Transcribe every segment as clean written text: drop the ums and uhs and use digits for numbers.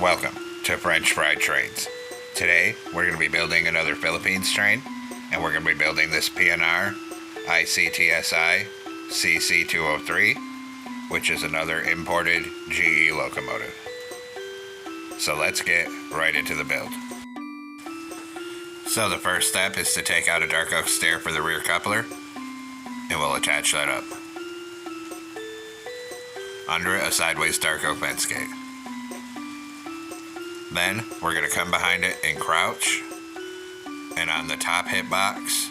Welcome to French Fried Trains. Today we're going to be building another Philippines train, and we're going to be building this PNR ICTSI CC203, which is another imported GE locomotive. So let's get right into the build. So the first step is to take out a dark oak stair for the rear coupler, and we'll attach that up. Under it, a sideways dark oak fence gate. Then we're going to come behind it and crouch, and on the top hitbox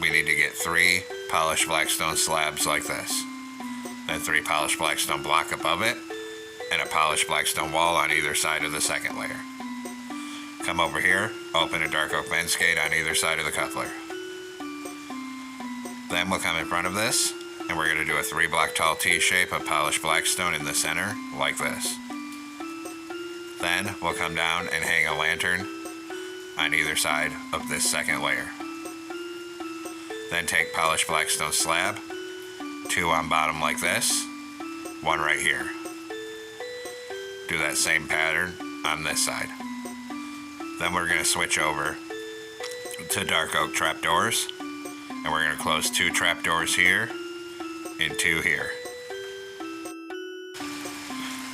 we need to get 3 polished blackstone slabs like this, then 3 polished blackstone block above it, and a polished blackstone wall on either side of the second layer. Come over here, open a dark oak fence gate on either side of the coupler. Then we'll come in front of this, and we're going to do a 3 block tall T-shape of polished blackstone in the center like this. Then we'll come down and hang a lantern on either side of this second layer. Then take polished blackstone slab, 2 on bottom like this, 1 right here. Do that same pattern on this side. Then we're going to switch over to dark oak trapdoors, and we're going to close 2 trapdoors here and 2 here.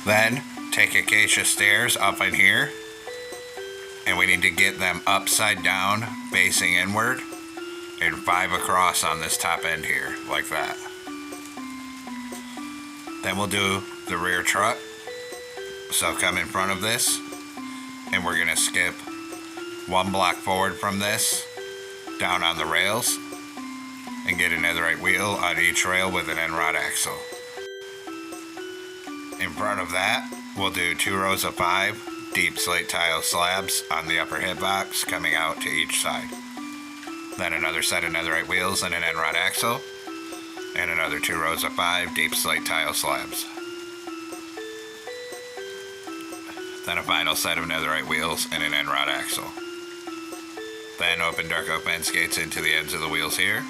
Then take acacia stairs up in here, and we need to get them upside down facing inward and 5 across on this top end here like that. Then we'll do the rear truck. So come in front of this, and we're going to skip 1 block forward from this down on the rails and get a netherite wheel on each rail with an end rod axle. In front of that, we'll do 2 rows of 5 deep slate tile slabs on the upper hitbox coming out to each side. Then another set of netherite wheels and an end rod axle, and another 2 rows of 5 deep slate tile slabs. Then a final set of netherite wheels and an end rod axle. Then open dark oak fence gates into the ends of the wheels here,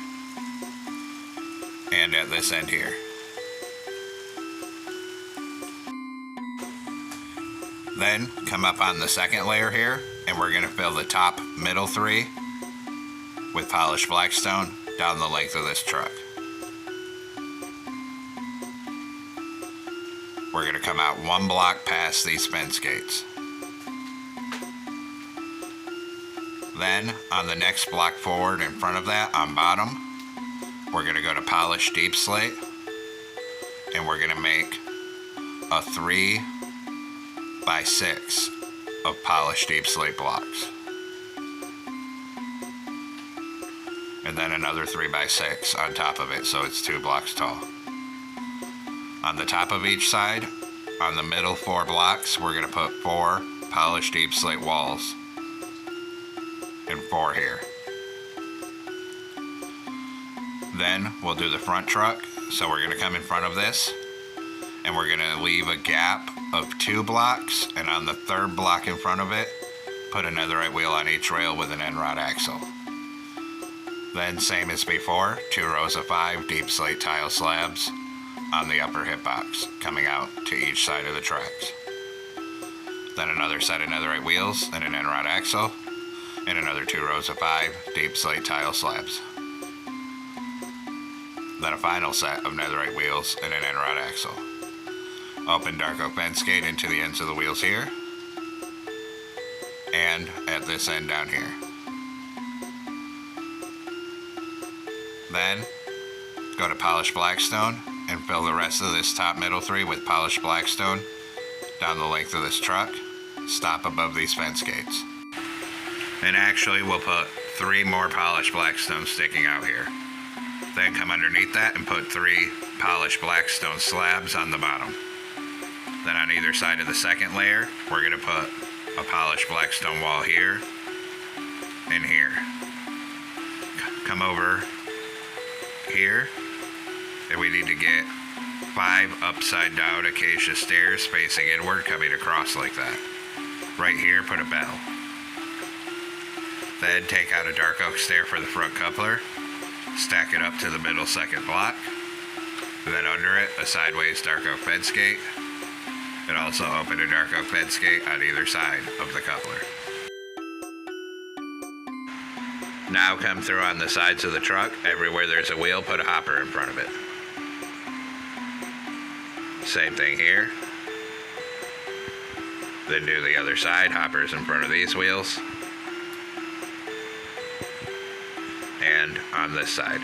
and at this end here. Then come up on the second layer here, and we're going to fill the top middle 3 with polished blackstone down the length of this truck. We're going to come out 1 block past these fence gates. Then on the next block forward in front of that on bottom, we're going to go to polished deep slate, and we're going to make a 3 by 6 of polished deep slate blocks. And then another 3 by 6 on top of it, so it's 2 blocks tall. On the top of each side, on the middle 4 blocks, we're going to put 4 polished deep slate walls, and 4 here. Then we'll do the front truck, so we're going to come in front of this, and we're going to leave a gap of 2 blocks, and on the 3rd block in front of it, put a netherite wheel on each rail with an end rod axle. Then same as before, 2 rows of 5 deep slate tile slabs on the upper hitbox coming out to each side of the tracks. Then another set of netherite wheels and an end rod axle, and another 2 rows of 5 deep slate tile slabs. Then a final set of netherite wheels and an end rod axle. Open dark oak fence gate into the ends of the wheels here, and at this end down here. Then go to polished blackstone and fill the rest of this top middle 3 with polished blackstone down the length of this truck. Stop above these fence gates. And actually we'll put 3 more polished blackstone sticking out here. Then come underneath that and put 3 polished blackstone slabs on the bottom. Then on either side of the second layer, we're going to put a polished blackstone wall here and here. Come over here, and we need to get 5 upside down acacia stairs facing inward coming across like that. Right here, put a bell. Then take out a dark oak stair for the front coupler, stack it up to the middle 2nd block, then under it a sideways dark oak fence gate, and also open a dark oak fence gate on either side of the coupler. Now come through on the sides of the truck. Everywhere there's a wheel, put a hopper in front of it. Same thing here. Then do the other side, hoppers in front of these wheels. And on this side.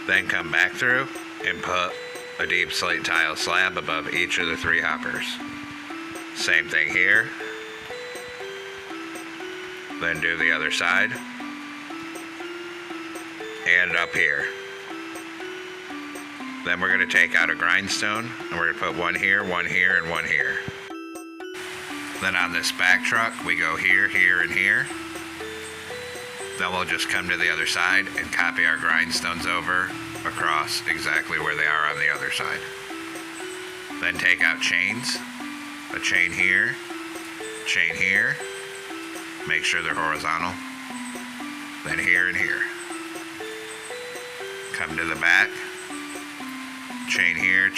Then come back through and put a deep slate tile slab above each of the 3 hoppers. Same thing here. Then do the other side. And up here. Then we're going to take out a grindstone and we're going to put one here, and one here. Then on this back truck, we go here, here, and here. Then we'll just come to the other side and copy our grindstones over across exactly where they are on the other side. Then take out chains. A chain here, make sure they're horizontal. Then here and here. Come to the back, chain here,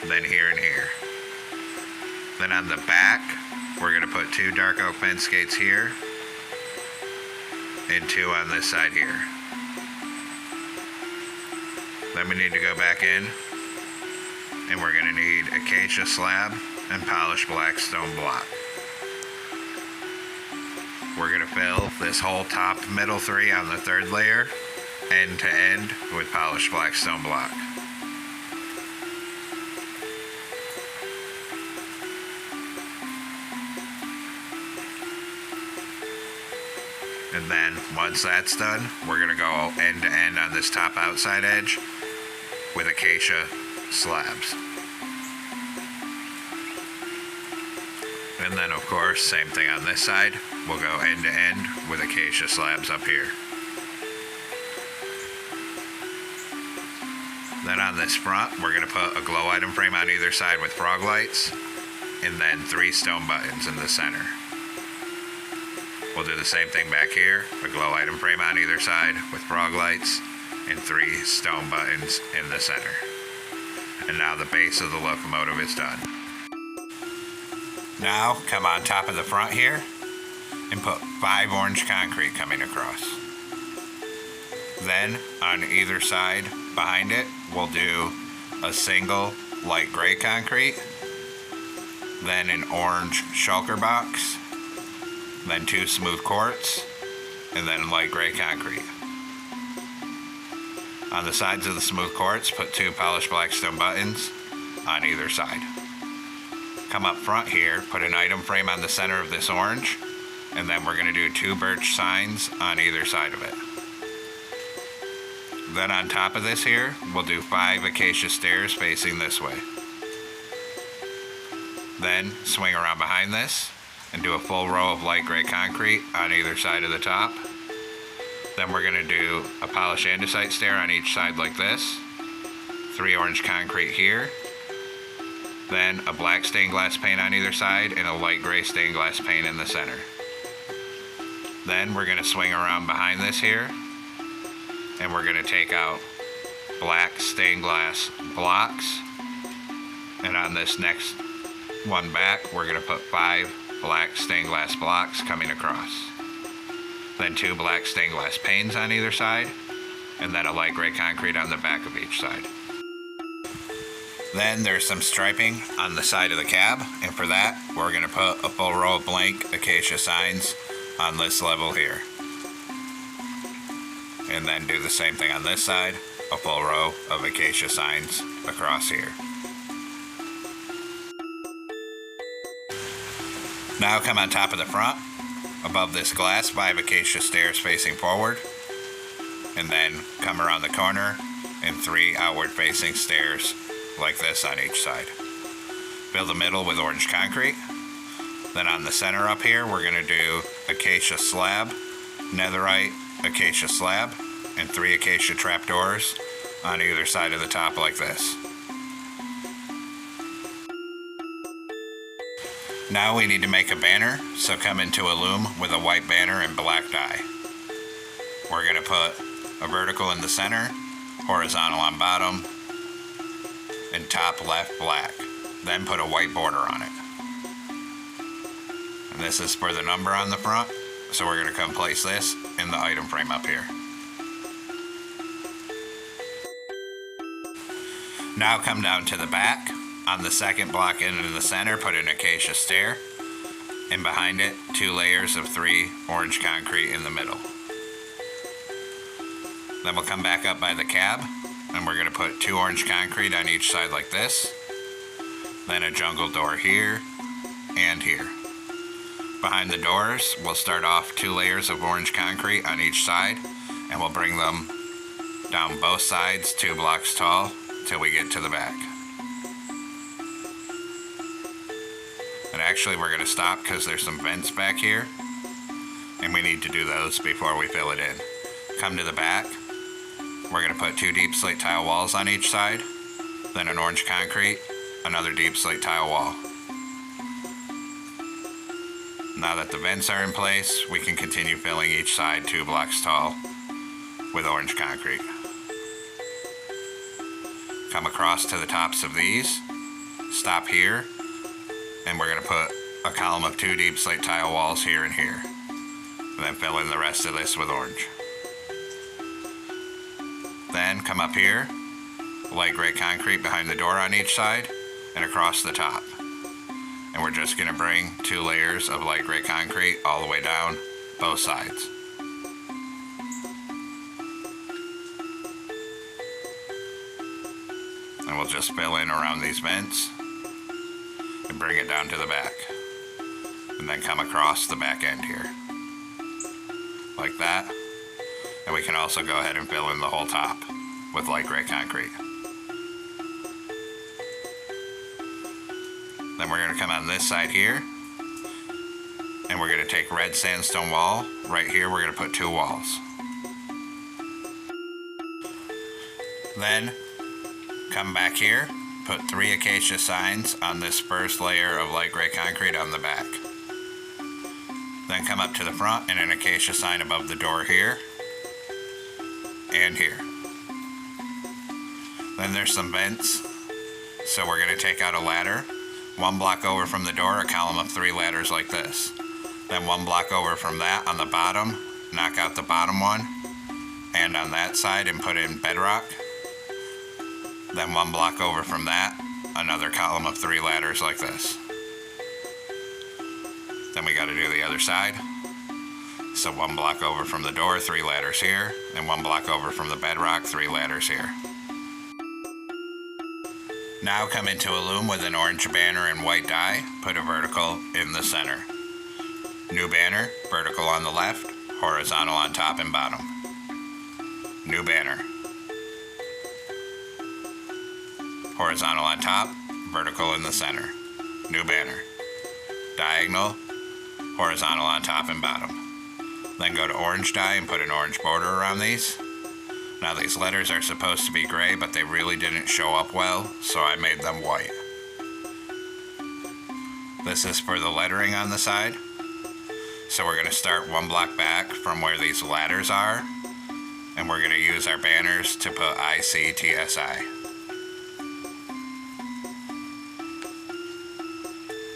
then here and here. Then on the back, we're going to put 2 dark oak fence gates here and 2 on this side here. Then we need to go back in and we're going to need acacia slab and polished black stone block. We're going to fill this whole top middle 3 on the 3rd layer end to end with polished black stone block. And then once that's done, we're going to go end to end on this top outside edge with acacia slabs. And then of course, same thing on this side, we'll go end to end with acacia slabs up here. Then on this front, we're going to put a glow item frame on either side with frog lights, and then 3 stone buttons in the center. We'll do the same thing back here, a glow item frame on either side with frog lights, and 3 stone buttons in the center. And now the base of the locomotive is done. Now come on top of the front here and put 5 orange concrete coming across. Then on either side behind it, we'll do a single light gray concrete, then an orange shulker box, then 2 smooth quartz, and then light gray concrete. On the sides of the smooth quartz, put 2 polished black stone buttons on either side. Come up front here, put an item frame on the center of this orange, and then we're going to do 2 birch signs on either side of it. Then on top of this here, we'll do 5 acacia stairs facing this way. Then swing around behind this and do a full row of light gray concrete on either side of the top. Then we're going to do a polished andesite stair on each side like this. 3 orange concrete here. Then a black stained glass pane on either side and a light gray stained glass pane in the center. Then we're going to swing around behind this here and we're going to take out black stained glass blocks. And on this next one back, we're going to put 5 black stained glass blocks coming across. Then 2 black stained glass panes on either side, and then a light gray concrete on the back of each side. Then there's some striping on the side of the cab, and for that, we're going to put a full row of blank acacia signs on this level here. And then do the same thing on this side, a full row of acacia signs across here. Now come on top of the front, above this glass, 5 acacia stairs facing forward, and then come around the corner and 3 outward facing stairs like this on each side. Fill the middle with orange concrete. Then on the center up here, we're going to do acacia slab, netherite, acacia slab, and 3 acacia trapdoors on either side of the top like this. Now we need to make a banner, so come into a loom with a white banner and black dye. We're going to put a vertical in the center, horizontal on bottom, and top left black. then put a white border on it. And this is for the number on the front, so we're going to come place this in the item frame up here. Now come down to the back. On the second block end in the center, put an acacia stair, and behind it, 2 layers of 3 orange concrete in the middle. Then we'll come back up by the cab, and we're going to put 2 orange concrete on each side like this. Then a jungle door here and here. Behind the doors, we'll start off 2 layers of orange concrete on each side, and we'll bring them down both sides 2 blocks tall till we get to the back. And actually we're going to stop because there's some vents back here, and we need to do those before we fill it in. Come to the back. We're going to put 2 deep slate tile walls on each side, then an orange concrete, another deep slate tile wall. Now that the vents are in place, we can continue filling each side 2 blocks tall with orange concrete. Come across to the tops of these, stop here, and we're going to put a column of 2 deep slate tile walls here and here, and then fill in the rest of this with orange. Then come up here, light gray concrete behind the door on each side and across the top. And we're just going to bring 2 layers of light gray concrete all the way down both sides. And we'll just fill in around these vents and bring it down to the back. And then come across the back end here. Like that. And we can also go ahead and fill in the whole top with light gray concrete. Then we're going to come on this side here, and we're going to take red sandstone wall. Right here we're going to put 2 walls. Then come back here, put 3 acacia signs on this first layer of light gray concrete on the back. Then come up to the front and an acacia sign above the door here and here. Then there's some vents, so we're going to take out a ladder. 1 block over from the door, a column of 3 ladders like this. Then 1 block over from that on the bottom, knock out the bottom one, and on that side and put in bedrock. Then 1 block over from that, another column of 3 ladders like this. Then we got to do the other side. So 1 block over from the door, 3 ladders here, and 1 block over from the bedrock, 3 ladders here. Now come into a loom with an orange banner and white die, put a vertical in the center. New banner, vertical on the left, horizontal on top and bottom. New banner. Horizontal on top, vertical in the center. New banner. Diagonal, horizontal on top and bottom. Then go to orange die and put an orange border around these. Now these letters are supposed to be gray, but they really didn't show up well, so I made them white. This is for the lettering on the side. So we're going to start 1 block back from where these ladders are, and we're going to use our banners to put ICTSI.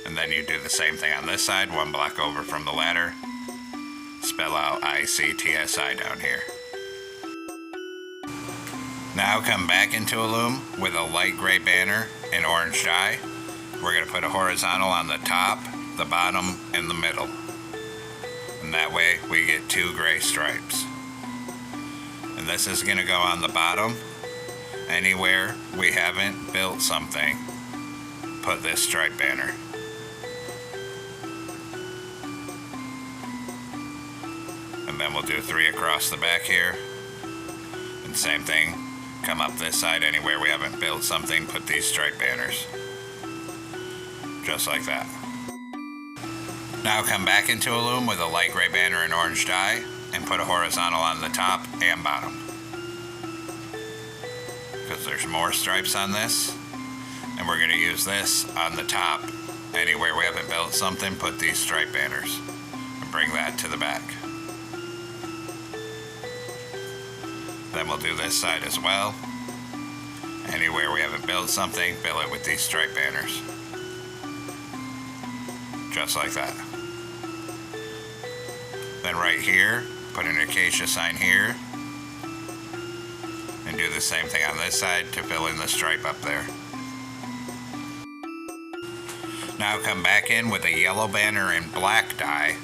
And then you do the same thing on this side, 1 block over from the ladder. Spell out ICTSI down here. Now come back into a loom with a light gray banner and orange die. We're going to put a horizontal on the top, the bottom, and the middle. And that way we get 2 gray stripes. And this is going to go on the bottom. Anywhere we haven't built something, put this stripe banner. And then we'll do 3 across the back here. And same thing. Come up this side, anywhere we haven't built something, put these stripe banners. Just like that. Now come back into a loom with a light gray banner and orange die, and put a horizontal on the top and bottom. Because there's more stripes on this, and we're going to use this on the top. Anywhere we haven't built something, put these stripe banners, and bring that to the back. Then we'll do this side as well. Anywhere we haven't built something, fill it with these stripe banners. Just like that. Then right here, put an acacia sign here. And do the same thing on this side to fill in the stripe up there. Now come back in with a yellow banner and black dye.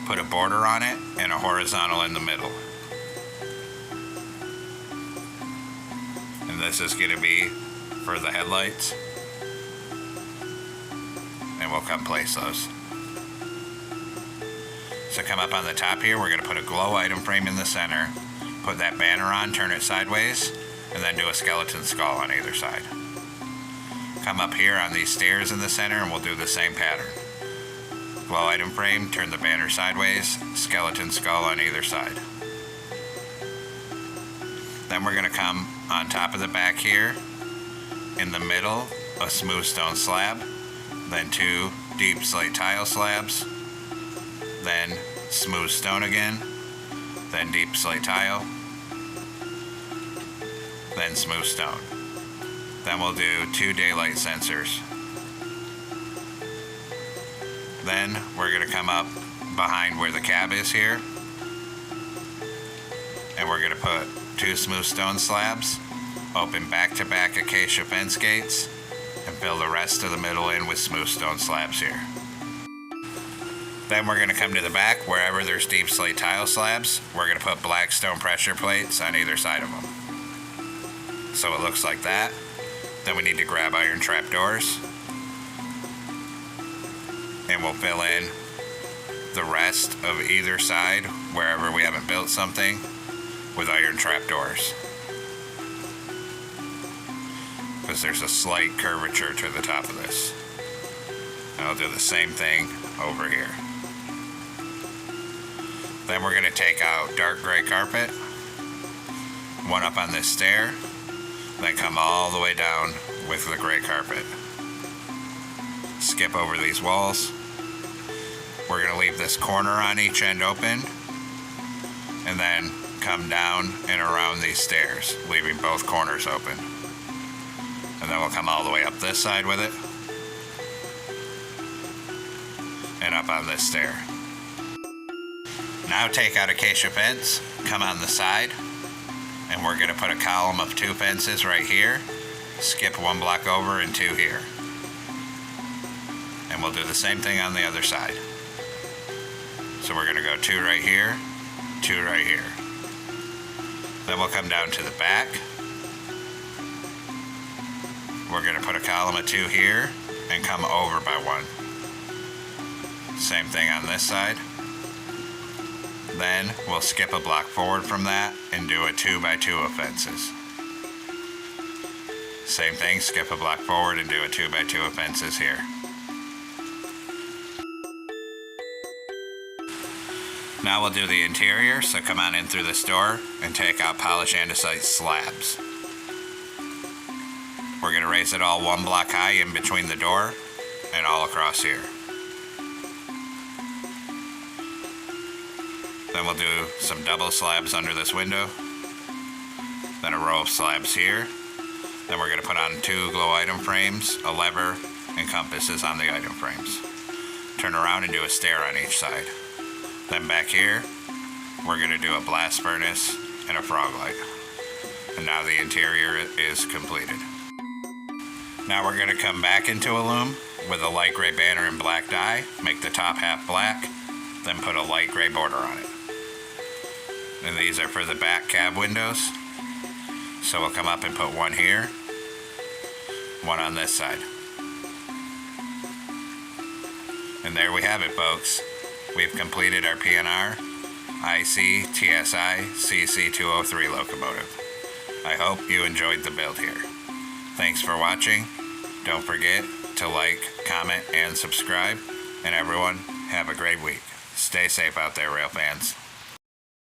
Put a border on it and a horizontal in the middle. And this is going to be for the headlights. And we'll come place those. So come up on the top here, we're going to put a glow item frame in the center. Put that banner on, turn it sideways, and then do a skeleton skull on either side. Come up here on these stairs in the center and we'll do the same pattern. Glow item frame, turn the banner sideways, skeleton skull on either side. Then we're going to come on top of the back here, in the middle, a smooth stone slab, then 2 deep slate tile slabs, then smooth stone again, then deep slate tile, then smooth stone. Then we'll do 2 daylight sensors. Then we're going to come up behind where the cab is here, and we're going to put 2 smooth stone slabs, open back-to-back acacia fence gates, and fill the rest of the middle in with smooth stone slabs here. Then we're going to come to the back, wherever there's deep slate tile slabs, we're going to put black stone pressure plates on either side of them. So it looks like that. Then we need to grab iron trap doors. And we'll fill in the rest of either side, wherever we haven't built something, with iron trap doors. Because there's a slight curvature to the top of this. And I'll do the same thing over here. Then we're going to take out dark gray carpet, one up on this stair, then come all the way down with the gray carpet. Skip over these walls. We're going to leave this corner on each end open, and then come down and around these stairs, leaving both corners open. And then we'll come all the way up this side with it, and up on this stair. Now take out acacia fence, come on the side, and we're going to put a column of 2 fences right here, skip 1 block over and 2 here. And we'll do the same thing on the other side. So we're going to go 2 right here, 2 right here. Then we'll come down to the back. We're going to put a column of 2 here and come over by 1. Same thing on this side. Then we'll skip a block forward from that and do a 2 by 2 of fences. Same thing, skip a block forward and do a 2 by 2 of fences here. Now we'll do the interior, so come on in through this door and take out polished andesite slabs. We're going to raise it all 1 block high in between the door and all across here. Then we'll do some double slabs under this window. Then a row of slabs here. Then we're going to put on 2 glow item frames, a lever, and compasses on the item frames. Turn around and do a stair on each side. Then back here, we're going to do a blast furnace and a frog light. And now the interior is completed. Now we're going to come back into a loom with a light gray banner and black dye, make the top half black, then put a light gray border on it. And these are for the back cab windows. So we'll come up and put 1 here, 1 on this side. And there we have it, folks. We've completed our PNR ICTSI CC203 locomotive. I hope you enjoyed the build here. Thanks for watching. Don't forget to like, comment, and subscribe. And everyone, have a great week. Stay safe out there, rail fans.